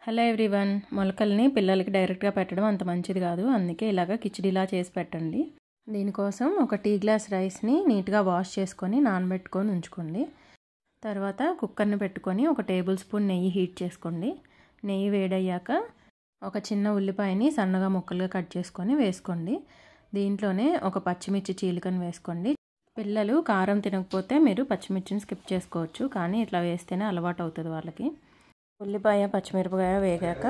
Hello everyone. మొలకల్ని పిల్లలకి డైరెక్ట్గా పెట్టడం అంత మంచిది కాదు, అందుకే ఇలాగ కిచిడిలా చేసి పెట్టండి. దీనికోసం ఒక టీ గ్లాస్ రైస్ని నీట్గా వాష్ చేసుకొని నానబెట్టుకొని ఉంచుకోండి. తర్వాత కుక్కర్ని పెట్టుకొని ఒక టేబుల్ స్పూన్ నెయ్యి హీట్ చేసుకోండి. నెయ్యి వేడయ్యాక ఒక చిన్న ఉల్లిపాయని సన్నగా ముక్కలుగా కట్ చేసుకొని వేసుకోండి. దీంట్లోనే ఒక పచ్చిమిర్చి చీలికను వేసుకోండి. పిల్లలు కారం తినకపోతే మీరు పచ్చిమిర్చిని స్కిప్ చేసుకోవచ్చు, కానీ ఇట్లా వేస్తేనే అలవాటు అవుతుంది వాళ్ళకి. ఉల్లిపాయ పచ్చిమిరపకాయ వేగాక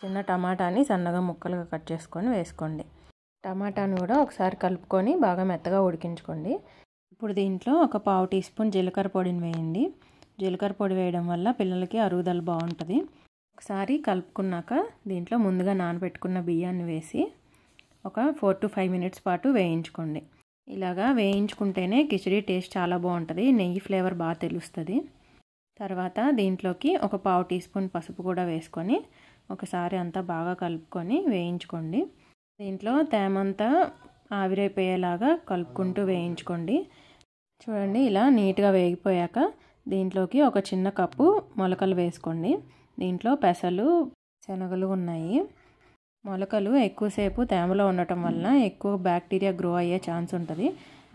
చిన్న టమాటాని సన్నగా ముక్కలుగా కట్ చేసుకొని వేసుకోండి. టమాటాను కూడా ఒకసారి కలుపుకొని బాగా మెత్తగా ఉడికించుకోండి. ఇప్పుడు దీంట్లో ఒక పావు టీ స్పూన్ జీలకర్ర పొడిని వేయండి. జీలకర్ర పొడి వేయడం వల్ల పిల్లలకి అరుగుదల బాగుంటుంది. ఒకసారి కలుపుకున్నాక దీంట్లో ముందుగా నానబెట్టుకున్న బియ్యాన్ని వేసి ఒక 4 to 5 minutes పాటు వేయించుకోండి. ఇలాగా వేయించుకుంటేనే కిచిడి టేస్ట్ చాలా బాగుంటుంది, నెయ్యి ఫ్లేవర్ బాగా తెలుస్తుంది. తర్వాత దీంట్లోకి ఒక పావు టీ స్పూన్ పసుపు కూడా వేసుకొని ఒకసారి అంతా బాగా కలుపుకొని వేయించుకోండి. దీంట్లో తేమంతా ఆవిరైపోయేలాగా కలుపుకుంటూ వేయించుకోండి. చూడండి, ఇలా నీట్గా వేగిపోయాక దీంట్లోకి ఒక చిన్న కప్పు మొలకలు వేసుకోండి. దీంట్లో పెసలు, శనగలు ఉన్నాయి. మొలకలు ఎక్కువసేపు తేమలో ఉండటం వలన ఎక్కువ బ్యాక్టీరియా గ్రో అయ్యే ఛాన్స్ ఉంటుంది,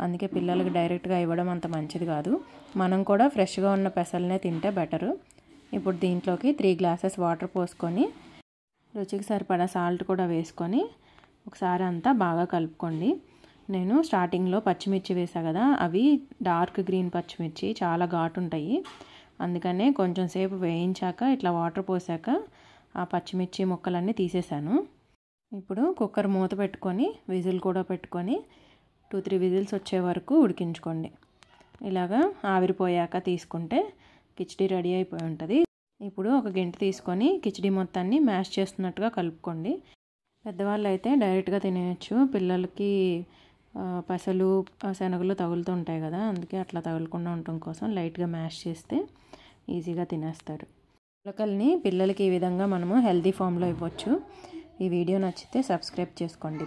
అందుకే పిల్లలకి డైరెక్ట్గా ఇవ్వడం అంత మంచిది కాదు. మనం కూడా ఫ్రెష్గా ఉన్న పెసలనే తింటే బెటరు. ఇప్పుడు దీంట్లోకి 3 glasses వాటర్ పోసుకొని రుచికి సరిపడా సాల్ట్ కూడా వేసుకొని ఒకసారి అంతా బాగా కలుపుకోండి. నేను స్టార్టింగ్లో పచ్చిమిర్చి వేసాను కదా, అవి డార్క్ గ్రీన్ పచ్చిమిర్చి, చాలా ఘాటు ఉంటాయి. అందుకనే కొంచెం సేపు వేయించాక ఇట్లా వాటర్ పోసాక ఆ పచ్చిమిర్చి ముక్కలన్నీ తీసేసాను. ఇప్పుడు కుక్కర్ మూత పెట్టుకొని విజిల్ కూడా పెట్టుకొని 2-3 విజిల్స్ వచ్చే వరకు ఉడికించుకోండి. ఇలాగా ఆవిరిపోయాక తీసుకుంటే కిచిడి రెడీ అయిపోయి ఉంటుంది. ఇప్పుడు ఒక గంట తీసుకొని కిచిడి మొత్తాన్ని మ్యాష్ చేస్తున్నట్టుగా కలుపుకోండి. పెద్దవాళ్ళు అయితే డైరెక్ట్గా తినేయచ్చు, పిల్లలకి పెసలు శనగలు తగులుతూ ఉంటాయి కదా, అందుకే అట్లా తగులకుండా ఉండటం కోసం లైట్గా మ్యాష్ చేస్తే ఈజీగా తినేస్తారు. మొలకల్ని పిల్లలకి ఈ విధంగా మనము హెల్తీ ఫామ్లో ఇవ్వచ్చు. ఈ వీడియో నచ్చితే సబ్స్క్రైబ్ చేసుకోండి.